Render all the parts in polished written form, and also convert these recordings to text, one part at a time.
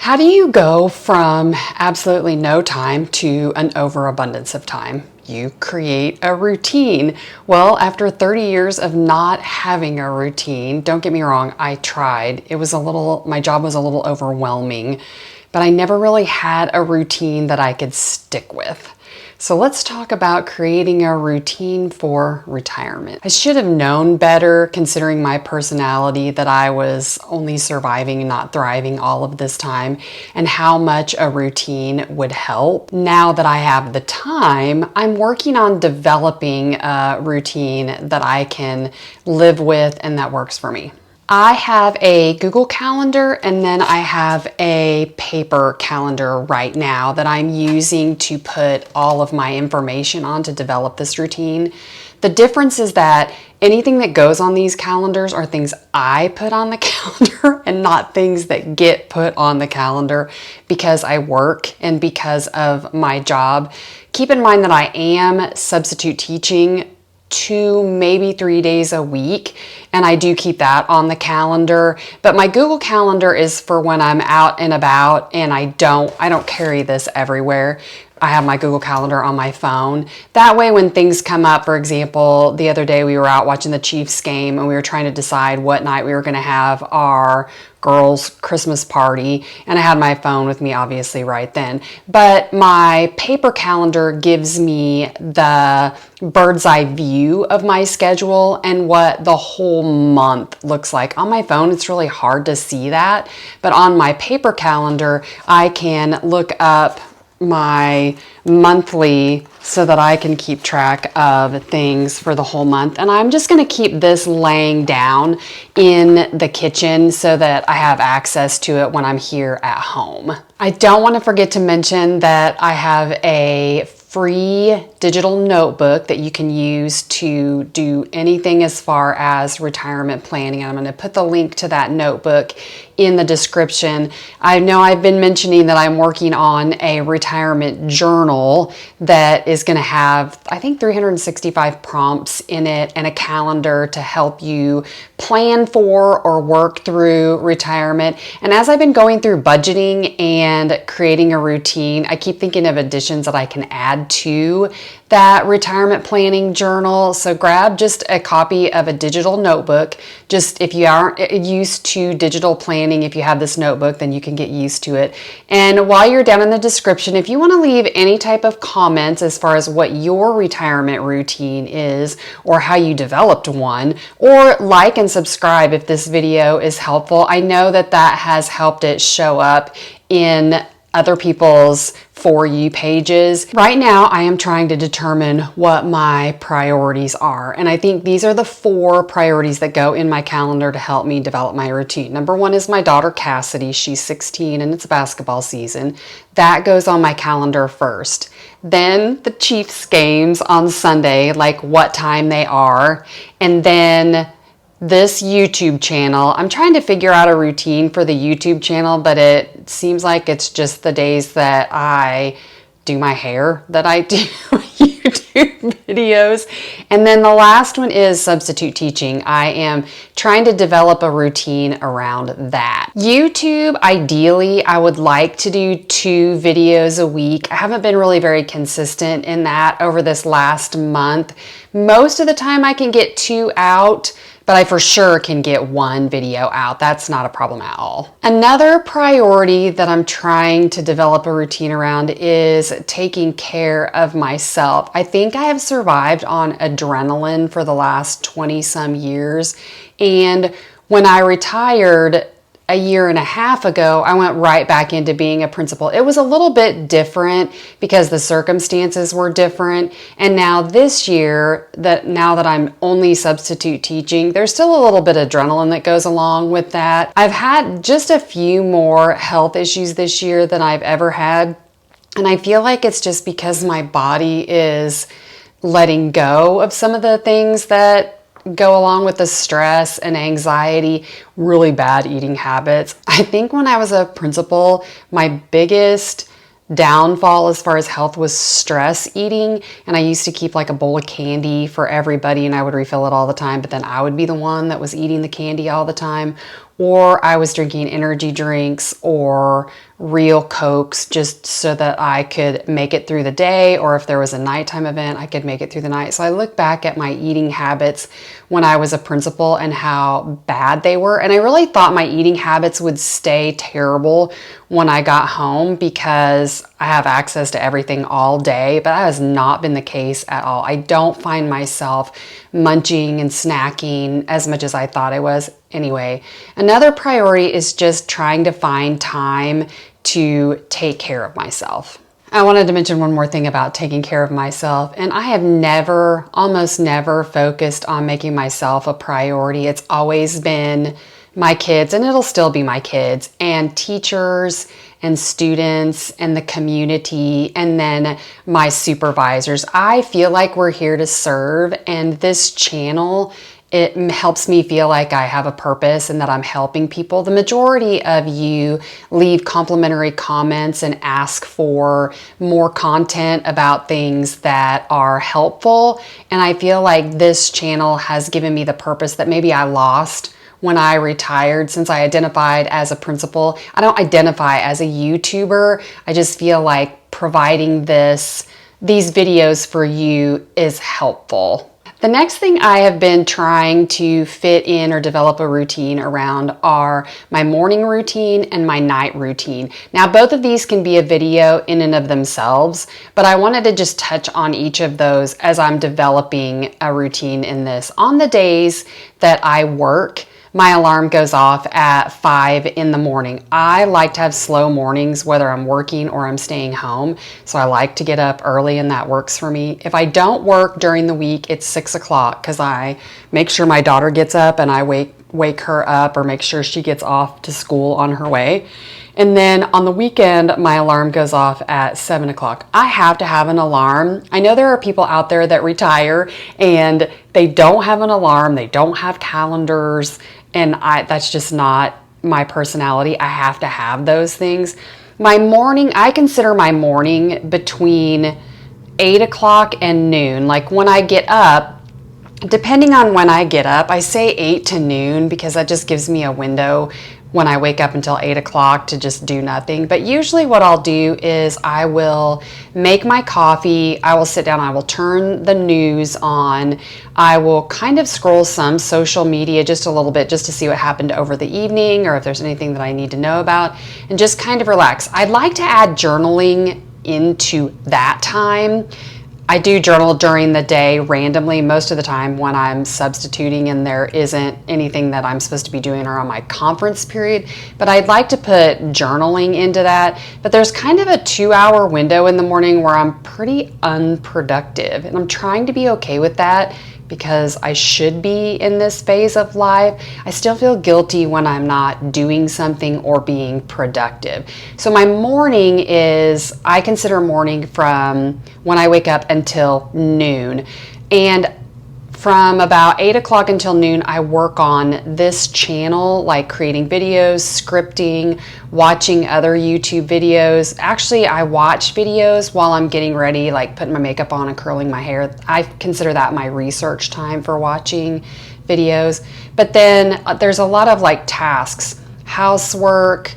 How do you go from absolutely no time to an overabundance of time? You create a routine. Well, after 30 years of not having a routine, don't get me wrong, I tried. My job was a little overwhelming, but I never really had a routine that I could stick with. So let's talk about creating a routine for retirement. I should have known better considering my personality that I was only surviving and not thriving all of this time and how much a routine would help. Now that I have the time, I'm working on developing a routine that I can live with and that works for me. I have a Google Calendar and then I have a paper calendar right now that I'm using to put all of my information on to develop this routine. The difference is that anything that goes on these calendars are things I put on the calendar and not things that get put on the calendar because I work and because of my job. Keep in mind that I am substitute teaching 2, maybe 3 days a week, and I do keep that on the calendar. But my Google Calendar is for when I'm out and about, and I don't carry this everywhere. I have my Google Calendar on my phone. That way when things come up, for example, the other day we were out watching the Chiefs game and we were trying to decide what night we were going to have our girls' Christmas party, and I had my phone with me obviously right then. But my paper calendar gives me the bird's eye view of my schedule and what the whole month looks like. On my phone, it's really hard to see that, but on my paper calendar, I can look up my monthly so that I can keep track of things for the whole month. And I'm just going to keep this laying down in the kitchen so that I have access to it when I'm here at home. I don't want to forget to mention that I have a free digital notebook that you can use to do anything as far as retirement planning. I'm going to put the link to that notebook in the description. I know I've been mentioning that I'm working on a retirement journal that is going to have, I think, 365 prompts in it and a calendar to help you plan for or work through retirement. And as I've been going through budgeting and creating a routine, I keep thinking of additions that I can add to that retirement planning journal. So grab just a copy of a digital notebook. Just if you aren't used to digital planning, if you have this notebook, then you can get used to it. And while you're down in the description, if you want to leave any type of comments as far as what your retirement routine is or how you developed one, or like and subscribe if this video is helpful. I know that has helped it show up in other people's For You pages. Right now, I am trying to determine what my priorities are. And I think these are the 4 priorities that go in my calendar to help me develop my routine. Number 1 is my daughter, Cassidy. She's 16 and it's basketball season. That goes on my calendar first. Then the Chiefs games on Sunday, like what time they are. And then this YouTube channel. I'm trying to figure out a routine for the YouTube channel, but it seems like it's just the days that I do my hair that I do YouTube videos. And then the last one is substitute teaching. I am trying to develop a routine around that. YouTube, ideally, I would like to do 2 videos a week. I haven't been really very consistent in that over this last month. Most of the time I can get 2 out, but I for sure can get 1 video out. That's not a problem at all. Another priority that I'm trying to develop a routine around is taking care of myself. I think I have survived on adrenaline for the last 20 some years. And when I retired a year and a half ago, I went right back into being a principal. It was a little bit different because the circumstances were different. And now this year, now that I'm only substitute teaching, there's still a little bit of adrenaline that goes along with that. I've had just a few more health issues this year than I've ever had. And I feel like it's just because my body is letting go of some of the things that go along with the stress and anxiety, really bad eating habits. I think when I was a principal, my biggest downfall as far as health was stress eating, and I used to keep like a bowl of candy for everybody and I would refill it all the time, but then I would be the one that was eating the candy all the time, or I was drinking energy drinks or real Cokes just so that I could make it through the day, or if there was a nighttime event, I could make it through the night. So I look back at my eating habits when I was a principal and how bad they were. And I really thought my eating habits would stay terrible when I got home because I have access to everything all day, but that has not been the case at all. I don't find myself munching and snacking as much as I thought I was. Anyway, another priority is just trying to find time to take care of myself. I wanted to mention one more thing about taking care of myself, and I have never, almost never focused on making myself a priority. It's always been my kids, and it'll still be my kids, and teachers and students and the community, and then my supervisors. I feel like we're here to serve, and this channel, it helps me feel like I have a purpose and that I'm helping people. The majority of you leave complimentary comments and ask for more content about things that are helpful. And I feel like this channel has given me the purpose that maybe I lost when I retired, since I identified as a principal. I don't identify as a YouTuber. I just feel like providing these videos for you is helpful. The next thing I have been trying to fit in or develop a routine around are my morning routine and my night routine. Now, both of these can be a video in and of themselves, but I wanted to just touch on each of those as I'm developing a routine in this. On the days that I work, my alarm goes off at 5 in the morning. I like to have slow mornings, whether I'm working or I'm staying home. So I like to get up early, and that works for me. If I don't work during the week, it's 6 o'clock because I make sure my daughter gets up and I wake her up, or make sure she gets off to school on her way. And then on the weekend, my alarm goes off at 7 o'clock. I have to have an alarm. I know there are people out there that retire and they don't have an alarm, they don't have calendars, and that's just not my personality. I have to have those things. My morning, I consider my morning between 8 o'clock and noon. Like when I get up, depending on when I get up, I say 8 to noon because that just gives me a window when I wake up until 8 o'clock to just do nothing. But usually what I'll do is I will make my coffee, I will sit down, I will turn the news on, I will kind of scroll some social media just a little bit just to see what happened over the evening or if there's anything that I need to know about, and just kind of relax. I'd like to add journaling into that time. I do journal during the day randomly most of the time when I'm substituting and there isn't anything that I'm supposed to be doing around my conference period, but I'd like to put journaling into that. But there's kind of a 2-hour window in the morning where I'm pretty unproductive, and I'm trying to be okay with that because I should be in this phase of life. I still feel guilty when I'm not doing something or being productive. So my morning is, I consider morning from when I wake up until noon. And from about 8 o'clock until noon, I work on this channel, like creating videos, scripting, watching other YouTube videos. Actually, I watch videos while I'm getting ready, like putting my makeup on and curling my hair. I consider that my research time for watching videos. But then there's a lot of like tasks, housework,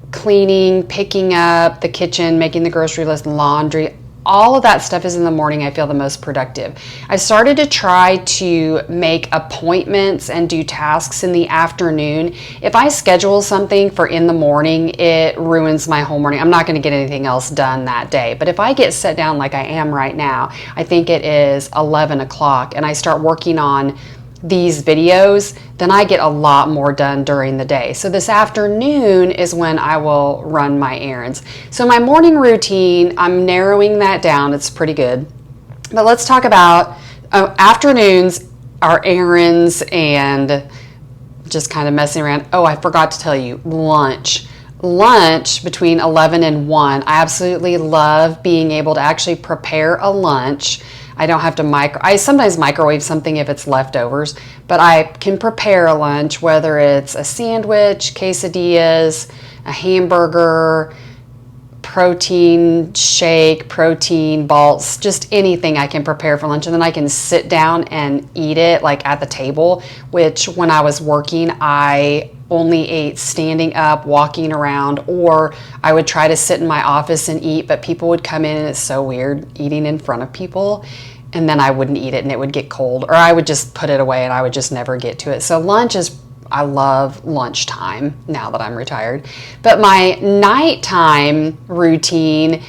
cleaning, picking up the kitchen, making the grocery list, laundry. All of that stuff is in the morning. I feel the most productive. I've started to try to make appointments and do tasks in the afternoon. If I schedule something for in the morning, it ruins my whole morning. I'm not going to get anything else done that day. But if I get set down like I am right now, I think it is 11 o'clock, and I start working on these videos, then I get a lot more done during the day. So this afternoon is when I will run my errands. So my morning routine, I'm narrowing that down. It's pretty good. But let's talk about afternoons, our errands, and just kind of messing around. Oh, I forgot to tell you, lunch. Lunch between 11 and 1. I absolutely love being able to actually prepare a lunch. I don't have to I sometimes microwave something if it's leftovers, but I can prepare a lunch, whether it's a sandwich, quesadillas, a hamburger, protein shake, protein balls, just anything I can prepare for lunch. And then I can sit down and eat it like at the table, which when I was working, I only ate standing up, walking around, or I would try to sit in my office and eat, but people would come in and it's so weird eating in front of people. And then I wouldn't eat it and it would get cold, or I would just put it away and I would just never get to it. So lunch is, I love lunchtime now that I'm retired. But my nighttime routine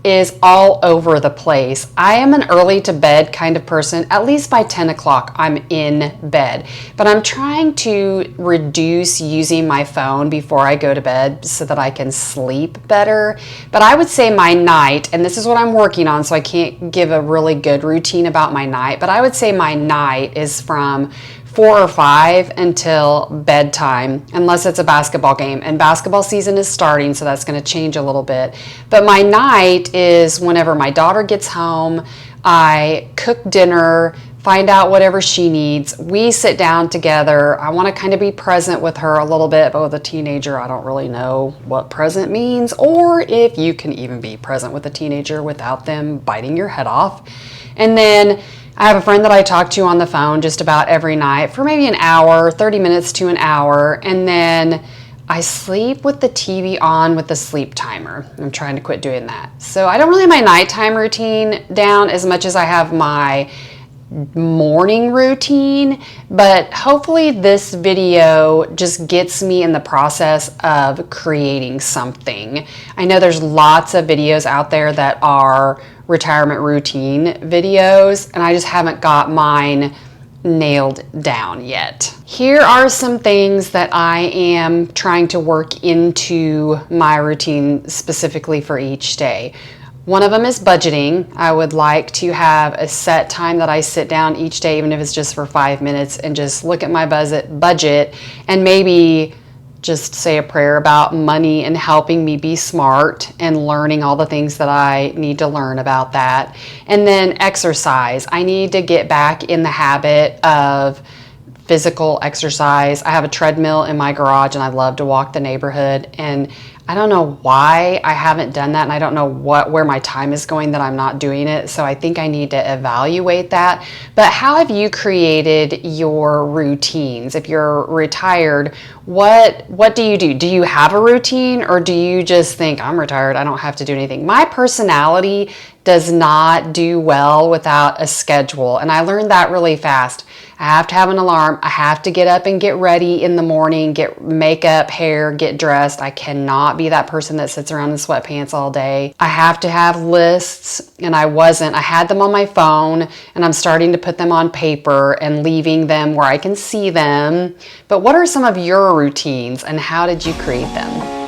is all over the place. I am an early to bed kind of person. At least by 10 o'clock, I'm in bed. But I'm trying to reduce using my phone before I go to bed so that I can sleep better. But I would say my night, and this is what I'm working on, so I can't give a really good routine about my night, but I would say my night is from 4 or 5 until bedtime, unless it's a basketball game. And basketball season is starting, so that's going to change a little bit. But my night is whenever my daughter gets home, I cook dinner, find out whatever she needs. We sit down together. I want to kind of be present with her a little bit, but with a teenager, I don't really know what present means, or if you can even be present with a teenager without them biting your head off. And then I have a friend that I talk to on the phone just about every night for maybe an hour, 30 minutes to an hour, and then I sleep with the TV on with the sleep timer. I'm trying to quit doing that. So I don't really have my nighttime routine down as much as I have my morning routine, but hopefully this video just gets me in the process of creating something. I know there's lots of videos out there that are retirement routine videos, and I just haven't got mine nailed down yet. Here are some things that I am trying to work into my routine specifically for each day. One of them is budgeting. I would like to have a set time that I sit down each day, even if it's just for 5 minutes, and just look at my budget and maybe just say a prayer about money and helping me be smart and learning all the things that I need to learn about that. And then exercise. I need to get back in the habit of physical exercise. I have a treadmill in my garage and I love to walk the neighborhood, and I don't know why I haven't done that, and I don't know where my time is going that I'm not doing it. So I think I need to evaluate that. But how have you created your routines? If you're retired, what do you do? Do you have a routine, or do you just think, I'm retired, I don't have to do anything? My personality does not do well without a schedule, and I learned that really fast. I have to have an alarm. I have to get up and get ready in the morning, get makeup, hair, get dressed. I cannot be that person that sits around in sweatpants all day. I have to have lists, and I wasn't. I had them on my phone, and I'm starting to put them on paper and leaving them where I can see them. But what are some of your routines, and how did you create them?